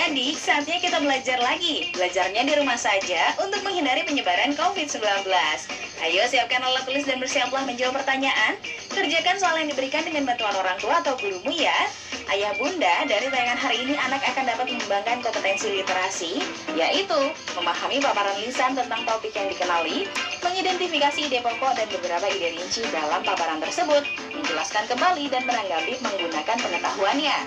Adik-adik, saatnya kita belajar lagi. Belajarnya di rumah saja untuk menghindari penyebaran COVID-19. Ayo siapkan alat tulis dan bersiaplah menjawab pertanyaan. Kerjakan soal yang diberikan dengan bantuan orang tua atau gurumu ya. Ayah bunda, dari tayangan hari ini anak akan dapat mengembangkan kompetensi literasi, yaitu memahami paparan lisan tentang topik yang dikenali, mengidentifikasi ide pokok dan beberapa ide rinci dalam paparan tersebut, menjelaskan kembali dan menanggapi menggunakan pengetahuannya.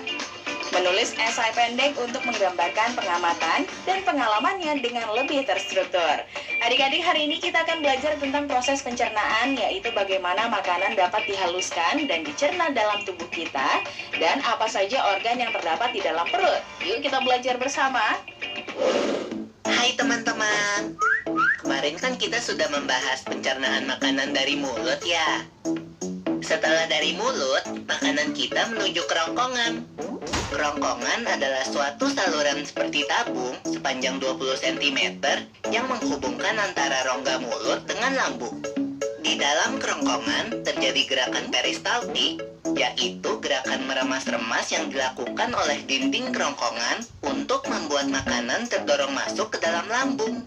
Menulis esai pendek untuk menggambarkan pengamatan dan pengalamannya dengan lebih terstruktur. Adik-adik, hari ini kita akan belajar tentang proses pencernaan, yaitu bagaimana makanan dapat dihaluskan dan dicerna dalam tubuh kita, dan apa saja organ yang terdapat di dalam perut. Yuk kita belajar bersama. Hai teman-teman, kemarin kan kita sudah membahas pencernaan makanan dari mulut ya. Setelah dari mulut, makanan kita menuju kerongkongan. Kerongkongan adalah suatu saluran seperti tabung sepanjang 20 cm yang menghubungkan antara rongga mulut dengan lambung. Di dalam kerongkongan terjadi gerakan peristaltik, yaitu gerakan meremas-remas yang dilakukan oleh dinding kerongkongan untuk membuat makanan terdorong masuk ke dalam lambung.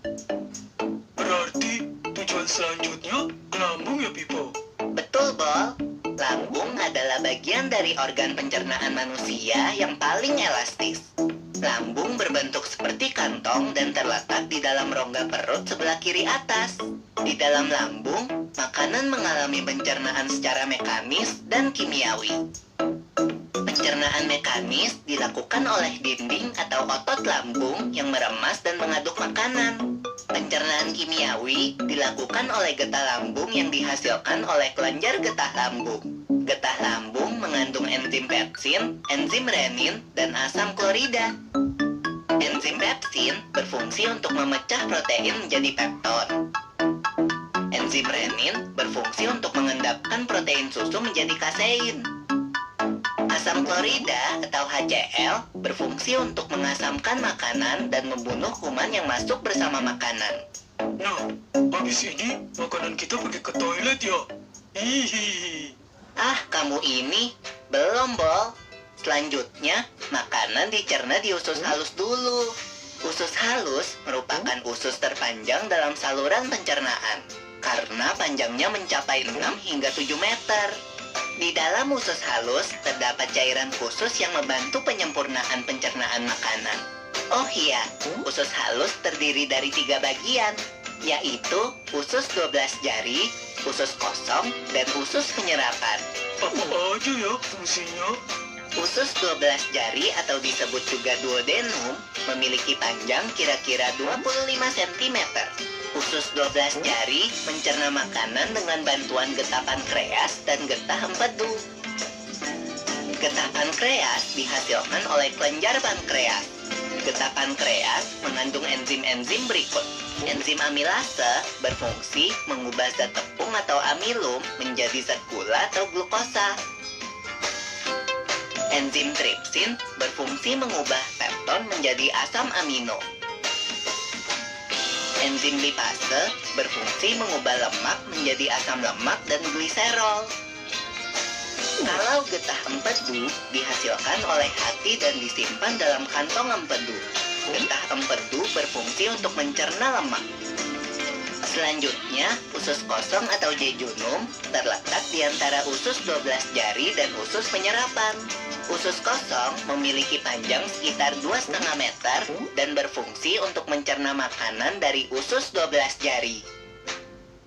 Berarti tujuan selanjutnya ke lambung ya, Pipo? Betul, Bol. Lambung adalah bagian dari organ pencernaan manusia yang paling elastis. Lambung berbentuk seperti kantong dan terletak di dalam rongga perut sebelah kiri atas. Di dalam lambung, makanan mengalami pencernaan secara mekanis dan kimiawi. Pencernaan mekanis dilakukan oleh dinding atau otot lambung yang meremas dan mengaduk makanan. Pencernaan kimiawi dilakukan oleh getah lambung yang dihasilkan oleh kelenjar getah lambung. Getah lambung mengandung enzim pepsin, enzim renin, dan asam klorida. Enzim pepsin berfungsi untuk memecah protein menjadi pepton. Enzim renin berfungsi untuk mengendapkan protein susu menjadi kasein. Asam klorida atau HCl berfungsi untuk mengasamkan makanan dan membunuh kuman yang masuk bersama makanan. Nah, habis ini makanan kita pergi ke toilet ya? Hihihi. Ah, kamu ini belum, Bol. Selanjutnya, makanan dicerna di usus halus dulu. Usus halus merupakan usus terpanjang dalam saluran pencernaan, karena panjangnya mencapai 6 hingga 7 meter. Di dalam usus halus terdapat cairan khusus yang membantu penyempurnaan pencernaan makanan. Oh iya, usus halus terdiri dari 3 bagian, yaitu usus 12 jari, usus kosong, dan usus penyerapan. Apa aja ya fungsinya? Usus 12 jari atau disebut juga duodenum memiliki panjang kira-kira 25 cm. Usus 12 jari mencerna makanan dengan bantuan getah pankreas dan getah empedu. Getah pankreas dihasilkan oleh kelenjar pankreas. Getah pankreas mengandung enzim-enzim berikut. Enzim amilase berfungsi mengubah zat tepung atau amilum menjadi zat gula atau glukosa. Enzim tripsin berfungsi mengubah pepton menjadi asam amino. Enzim lipase berfungsi mengubah lemak menjadi asam lemak dan gliserol. Kalau getah empedu dihasilkan oleh hati dan disimpan dalam kantong empedu. Getah empedu berfungsi untuk mencerna lemak. Selanjutnya, usus kosong atau jejunum terletak di antara usus 12 jari dan usus penyerapan. Usus kosong memiliki panjang sekitar 2,5 meter dan berfungsi untuk mencerna makanan dari usus 12 jari.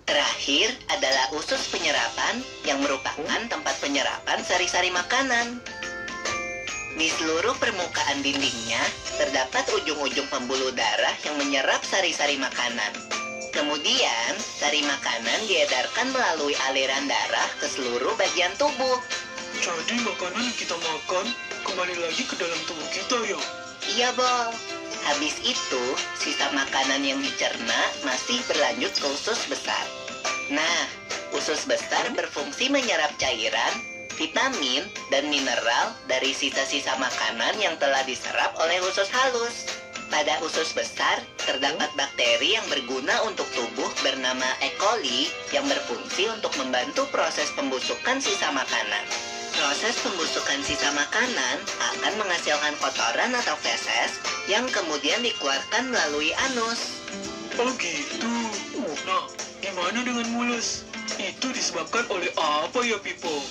Terakhir adalah usus penyerapan yang merupakan tempat penyerapan sari-sari makanan. Di seluruh permukaan dindingnya terdapat ujung-ujung pembuluh darah yang menyerap sari-sari makanan. Kemudian, sari makanan diedarkan melalui aliran darah ke seluruh bagian tubuh. Jadi makanan yang kita makan kembali lagi ke dalam tubuh kita ya? Iya, Bol. Habis itu, sisa makanan yang dicerna masih berlanjut ke usus besar. Nah, usus besar berfungsi menyerap cairan, vitamin, dan mineral dari sisa-sisa makanan yang telah diserap oleh usus halus. Pada usus besar, terdapat bakteri yang berguna untuk tubuh bernama E. coli yang berfungsi untuk membantu proses pembusukan sisa makanan. Proses pembusukan sisa makanan akan menghasilkan kotoran atau feses yang kemudian dikeluarkan melalui anus. Oh gitu. Nah, gimana dengan mulus? Itu disebabkan oleh apa ya, Pipo?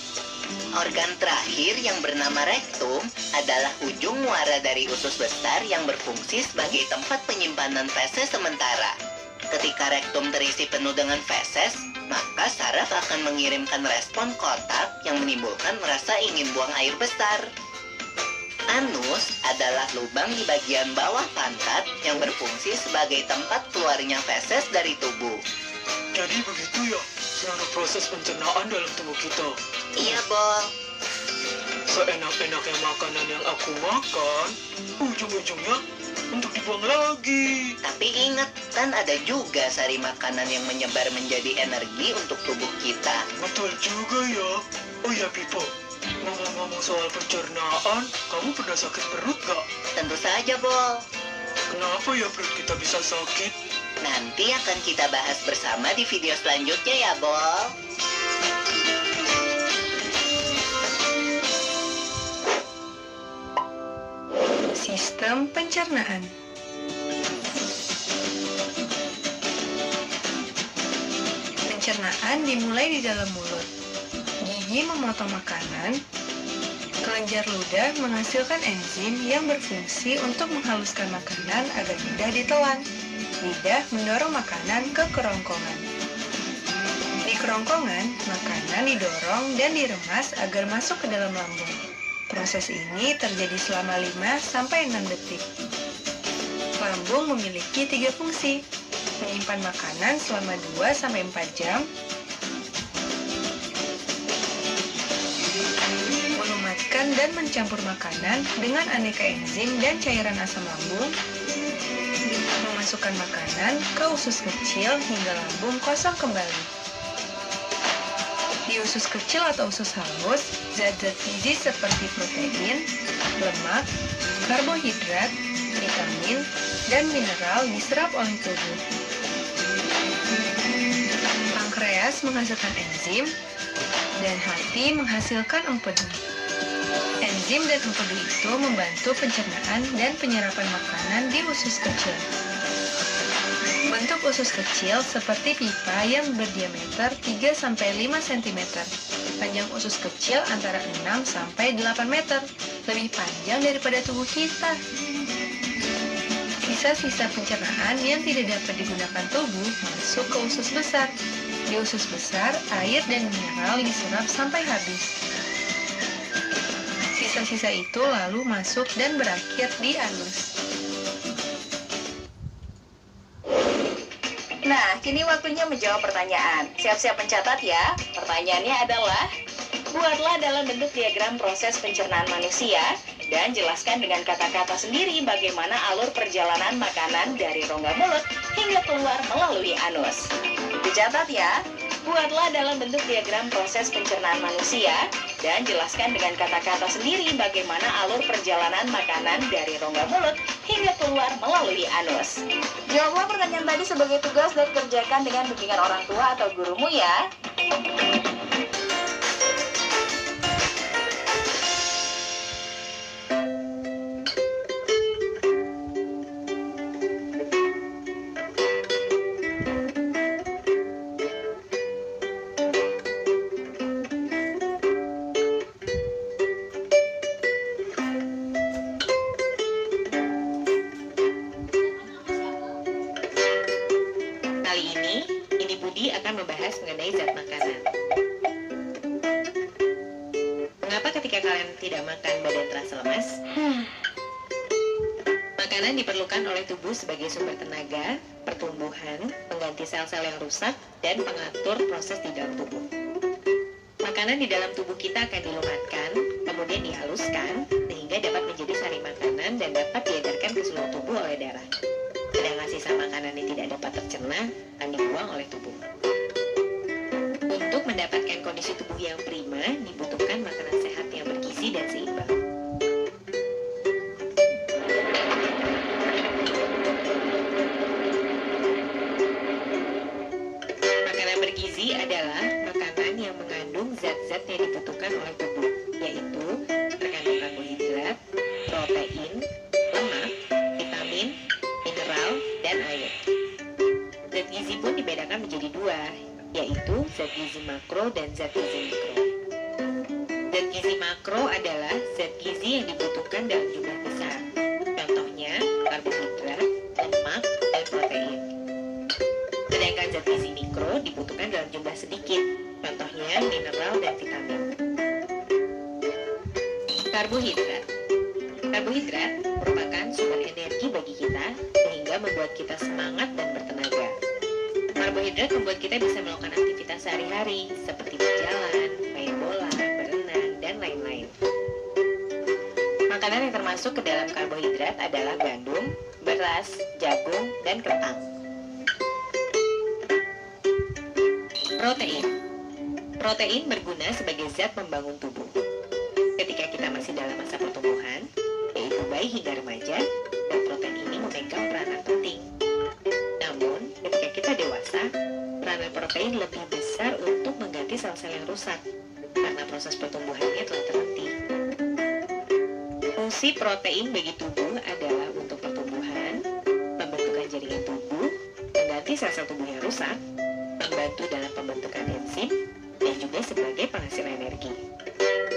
Organ terakhir yang bernama rektum adalah ujung muara dari usus besar yang berfungsi sebagai tempat penyimpanan feses sementara. Ketika rektum terisi penuh dengan feses, maka saraf akan mengirimkan respon kotak yang menimbulkan rasa ingin buang air besar. Anus adalah lubang di bagian bawah pantat yang berfungsi sebagai tempat keluarnya feses dari tubuh. Jadi begitu ya, cara proses pencernaan dalam tubuh kita. Iya, Bol. Seenak-enaknya makanan yang aku makan, ujung-ujungnya untuk dibuang lagi. Tapi ingat, kan ada juga sari makanan yang menyebar menjadi energi untuk tubuh kita. Betul juga ya. Oh ya, Pipo. Ngomong-ngomong soal pencernaan, kamu pernah sakit perut gak? Tentu saja, Bol. Kenapa ya perut kita bisa sakit? Nanti akan kita bahas bersama di video selanjutnya ya, Bol. Sistem pencernaan. Pencernaan dimulai di dalam mulut. Gigi memotong makanan. Kelenjar ludah menghasilkan enzim yang berfungsi untuk menghaluskan makanan agar mudah ditelan. Lidah mendorong makanan ke kerongkongan. Di kerongkongan, makanan didorong dan diremas agar masuk ke dalam lambung. Proses ini terjadi selama 5-6 detik. Lambung memiliki 3 fungsi: menyimpan makanan selama 2-4 jam, melumatkan dan mencampur makanan dengan aneka enzim dan cairan asam lambung, memasukkan makanan ke usus kecil hingga lambung kosong kembali. Di usus kecil atau usus halus, zat-zat gizi seperti protein, lemak, karbohidrat, vitamin, dan mineral diserap oleh tubuh. Pankreas menghasilkan enzim, dan hati menghasilkan empedu. Enzim dan empedu itu membantu pencernaan dan penyerapan makanan di usus kecil. Bentuk usus kecil seperti pipa yang berdiameter 3-5 cm. Panjang usus kecil antara 6-8 meter, lebih panjang daripada tubuh kita. Sisa-sisa pencernaan yang tidak dapat digunakan tubuh masuk ke usus besar. Di usus besar, air dan mineral diserap sampai habis. Sisa-sisa itu lalu masuk dan berakhir di anus. Nah, kini waktunya menjawab pertanyaan. Siap-siap mencatat ya. Pertanyaannya adalah, buatlah dalam bentuk diagram proses pencernaan manusia dan jelaskan dengan kata-kata sendiri bagaimana alur perjalanan makanan dari rongga mulut hingga keluar melalui anus. Dicatat ya. Buatlah dalam bentuk diagram proses pencernaan manusia dan jelaskan dengan kata-kata sendiri bagaimana alur perjalanan makanan dari rongga mulut hingga keluar melalui anus. Jawablah pertanyaan tadi sebagai tugas dan kerjakan dengan bimbingan orang tua atau gurumu ya. membahas mengenai zat makanan. Mengapa ketika kalian tidak makan badan terasa lemas? Makanan diperlukan oleh tubuh sebagai sumber tenaga, pertumbuhan, pengganti sel-sel yang rusak, dan pengatur proses di dalam tubuh. Makanan di dalam tubuh kita akan dilumatkan, kemudian dihaluskan, sehingga dapat menjadi sari makanan dan dapat diedarkan ke seluruh tubuh oleh darah. Sedangkan sisa makanan yang tidak dapat tercerna akan dibuang oleh tubuh. Untuk mendapatkan kondisi tubuh yang prima, dibutuhkan makanan sehat yang bergizi dan seimbang. gizi adalah makanan yang mengandung zat-zat yang dibutuhkan oleh tubuh, yaitu terkandung karbohidrat, protein, lemak, vitamin, mineral, dan air. Zat gizi pun dibedakan menjadi dua, yaitu zat gizi makro dan zat gizi mikro. Zat gizi makro adalah zat gizi yang dibutuhkan dalam jumlah besar. Contohnya, karbohidrat, lemak, dan protein. Sedangkan zat gizi mikro dibutuhkan dalam jumlah sedikit. Contohnya, mineral dan vitamin. Karbohidrat. Karbohidrat merupakan sumber energi bagi kita sehingga membuat kita semangat dan bertenaga. Karbohidrat membuat kita bisa melakukan aktivitas sehari-hari seperti berjalan, main bola, berenang, dan lain-lain. Makanan yang termasuk ke dalam karbohidrat adalah gandum, beras, jagung, dan kentang. Protein. Protein berguna sebagai zat pembangun tubuh. Ketika kita masih dalam masa pertumbuhan, yaitu bayi hingga remaja, dan protein ini memegang peranan penting. Namun, ketika kita dewasa, peranan protein lebih besar untuk mengganti sel-sel yang rusak, karena proses pertumbuhannya telah terhenti. Fungsi protein bagi tubuh adalah untuk pertumbuhan, pembentukan jaringan tubuh, mengganti sel-sel tubuh yang rusak, membantu dalam pembentukan enzim, dan juga sebagai penghasil energi.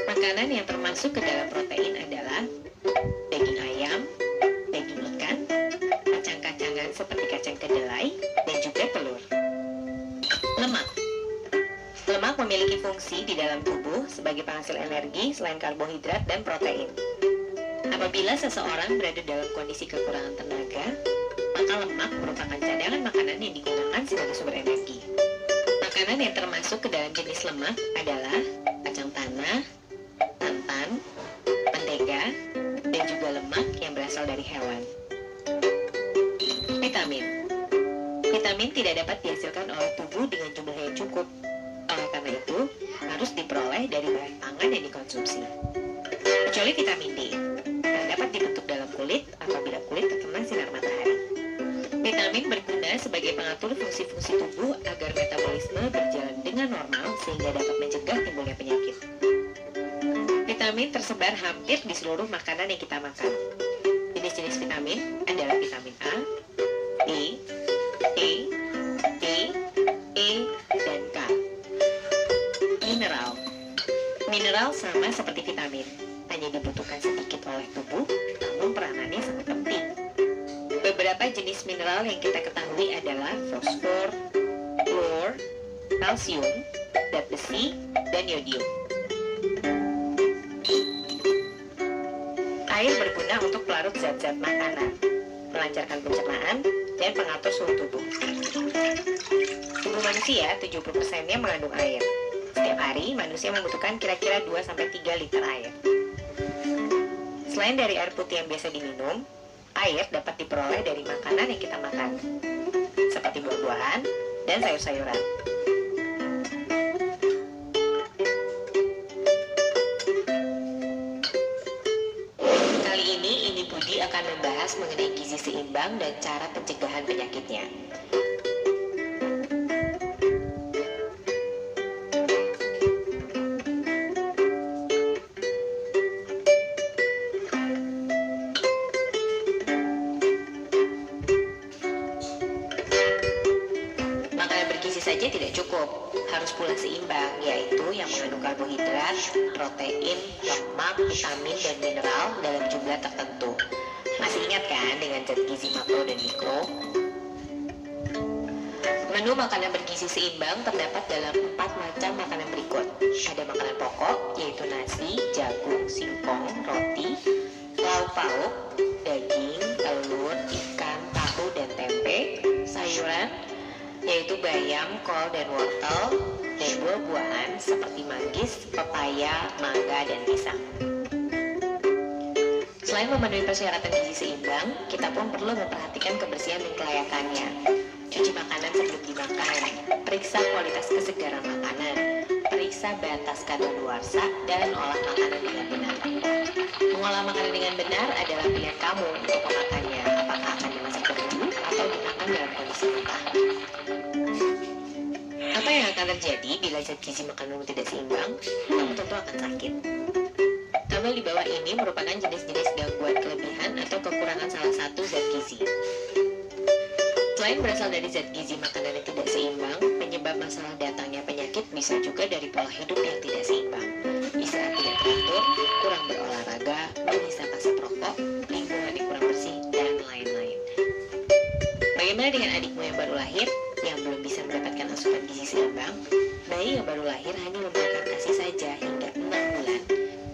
Makanan yang termasuk ke dalam protein adalah daging ayam, daging ikan, kacang-kacangan seperti kacang kedelai, dan juga telur. Lemak. Lemak memiliki fungsi di dalam tubuh sebagai penghasil energi selain karbohidrat dan protein. Apabila seseorang berada dalam kondisi kekurangan tenaga, maka lemak merupakan cadangan makanan yang digunakan sebagai sumber energi. Makanan yang termasuk ke dalam jenis lemak adalah kacang tanah, santan, mentega, dan juga lemak yang berasal dari hewan. Vitamin. Vitamin tidak dapat dihasilkan oleh tubuh dengan jumlah yang cukup. Oleh karena itu, harus diperoleh dari bahan pangan yang dikonsumsi. Kecuali vitamin D, yang dapat dibentuk dalam kulit apabila kulit terkena sinar matahari. Vitamin berguna sebagai pengatur fungsi-fungsi tubuh agar metabolisme berjalan dengan normal sehingga dapat mencegah timbulnya penyakit. Vitamin tersebar hampir di seluruh makanan yang kita makan. Jenis-jenis vitamin adalah vitamin A, D, E, D, E, dan K. Mineral. Mineral sama seperti vitamin, hanya dibutuhkan sedikit oleh tubuh, namun peranannya sangat penting. Beberapa jenis mineral yang kita ketahui adalah fosfor, fluor, kalsium, zat besi, dan yodium. Air berguna untuk pelarut zat-zat makanan, melancarkan pencernaan, dan pengatur suhu tubuh. Tubuh manusia 70%-nya mengandung air. Setiap hari, manusia membutuhkan kira-kira 2-3 liter air. Selain dari air putih yang biasa diminum, air dapat diperoleh dari makanan yang kita makan, seperti buah-buahan dan sayur-sayuran. Kali ini Budi akan membahas mengenai gizi seimbang dan cara pencegahan penyakitnya. Saja tidak cukup, harus pula seimbang, yaitu yang mengandung karbohidrat, protein, lemak, vitamin, dan mineral dalam jumlah tertentu. Masih ingat kan dengan zat gizi makro dan mikro? Menu makanan bergizi seimbang terdapat dalam 4 macam makanan berikut. Ada makanan pokok, yaitu nasi, jagung, singkong, roti, lauk pauk, daging, telur, ikan, tahu, dan tempe, sayuran, yaitu bayam, kol, dan wortel, dan buah-buahan seperti manggis, pepaya, mangga, dan pisang. Selain memenuhi persyaratan gizi seimbang, kita pun perlu memperhatikan kebersihan dan kelayakannya. Cuci makanan sebelum dimakan, periksa kualitas kesegaran makanan, periksa batas kadaluarsa, dan olah makanan dengan benar. Mengolah makanan dengan benar adalah pilihan kamu untuk memakannya, apakah akan dimasak dahulu atau dimakan dalam kondisi mentah. Apa yang akan akan terjadi bila zat gizi makananmu tidak seimbang, kamu tentu akan sakit. Tabel di bawah ini merupakan jenis-jenis gangguan kelebihan atau kekurangan salah satu zat gizi. Selain berasal dari zat gizi makanan yang tidak seimbang, penyebab masalah datangnya penyakit bisa juga dari pola hidup yang tidak seimbang. Istirahat tidak teratur, kurang berolahraga, menghisap asap rokok, lingkungan yang kurang bersih, dan lain-lain. Bagaimana dengan adikmu yang baru lahir, yang belum bisa mendapatkan asupan gizi seimbang? Bayi yang baru lahir hanya memakan ASI saja hingga 6 bulan,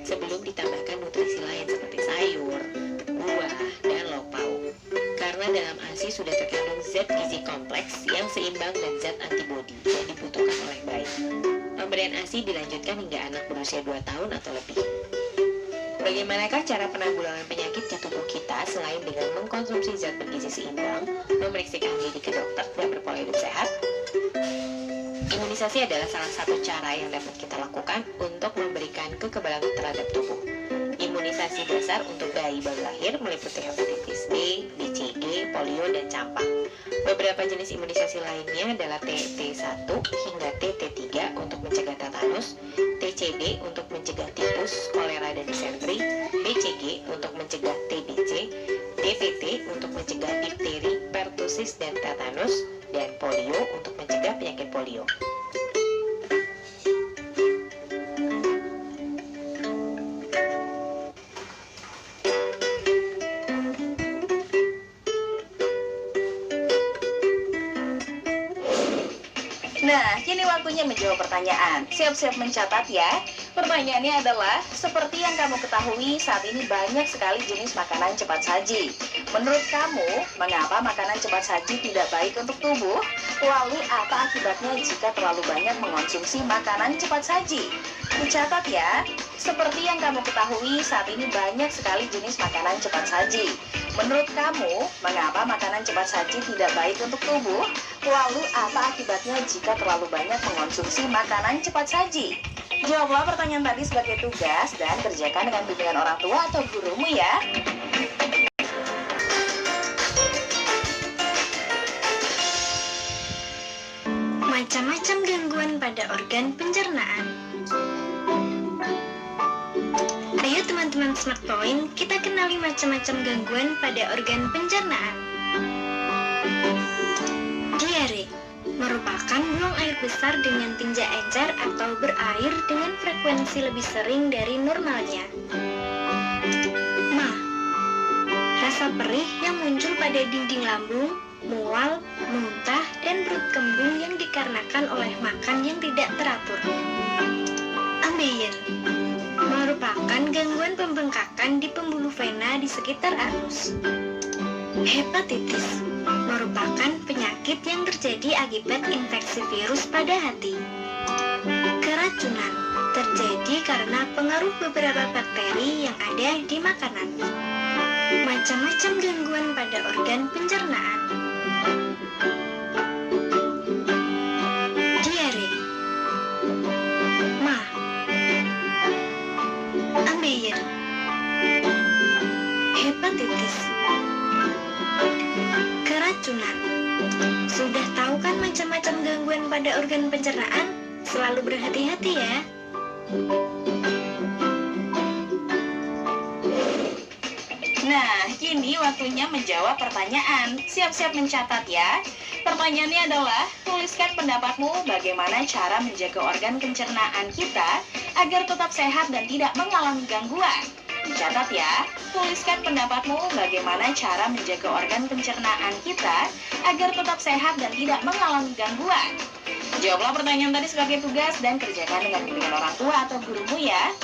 sebelum ditambahkan nutrisi lain seperti sayur, buah, dan lauk pauk. Karena dalam ASI sudah terkandung zat gizi kompleks yang seimbang dan zat antibodi yang dibutuhkan oleh bayi. Pemberian ASI dilanjutkan hingga anak berusia 2 tahun atau lebih. Bagaimanakah cara penanggulangan penyakit di tubuh kita selain dengan mengkonsumsi zat bergizi seimbang, memeriksakan diri ke dokter, dan berpola hidup sehat? Imunisasi adalah salah satu cara yang dapat kita lakukan untuk memberikan kekebalan terhadap tubuh. Imunisasi dasar untuk bayi baru lahir meliputi hepatitis B, BCG, polio, dan campak. Beberapa jenis imunisasi lainnya adalah TT1 hingga TT3 untuk mencegah tetanus, TCD untuk mencegah tipus, kolera, dan disenteri, BCG untuk mencegah TBC, DPT untuk mencegah difteri, pertusis, dan tetanus, dan polio untuk mencegah penyakit polio. Nah, kini waktunya menjawab pertanyaan. Siap-siap mencatat ya. Pertanyaannya adalah, seperti yang kamu ketahui, saat ini banyak sekali jenis makanan cepat saji. Menurut kamu, mengapa makanan cepat saji tidak baik untuk tubuh? Lalu, apa akibatnya jika terlalu banyak mengonsumsi makanan cepat saji? Dicatat ya. Seperti yang kamu ketahui, saat ini banyak sekali jenis makanan cepat saji. Menurut kamu, mengapa makanan cepat saji tidak baik untuk tubuh? Lalu, apa akibatnya jika terlalu banyak mengonsumsi makanan cepat saji? Jawablah pertanyaan tadi sebagai tugas dan kerjakan dengan bimbingan orang tua atau gurumu ya. Macam-macam gangguan pada organ pencernaan. Ayo teman-teman Smart Point, kita kenali macam-macam gangguan pada organ pencernaan. Diare merupakan buang air besar dengan tinja encer atau berair dengan frekuensi lebih sering dari normalnya. Ma, rasa perih yang muncul pada dinding lambung, mual, muntah, dan perut kembung yang dikarenakan oleh makan yang tidak teratur. Ambeien merupakan gangguan pembengkakan di pembuluh vena di sekitar anus. Hepatitis merupakan penyakit yang terjadi akibat infeksi virus pada hati. Keracunan terjadi karena pengaruh beberapa bakteri yang ada di makanan. Macam-macam gangguan pada organ pencernaan. Diare, ma, ambeien, hepatitis, keracunan. Sudah tahu kan macam-macam gangguan pada organ pencernaan? Selalu berhati-hati ya. Nah, kini waktunya menjawab pertanyaan. Siap-siap mencatat ya. Pertanyaannya adalah, tuliskan pendapatmu bagaimana cara menjaga organ pencernaan kita agar tetap sehat dan tidak mengalami gangguan. Dicatat ya, tuliskan pendapatmu bagaimana cara menjaga organ pencernaan kita agar tetap sehat dan tidak mengalami gangguan. Jawablah pertanyaan tadi sebagai tugas dan kerjakan dengan bimbingan orang tua atau gurumu ya.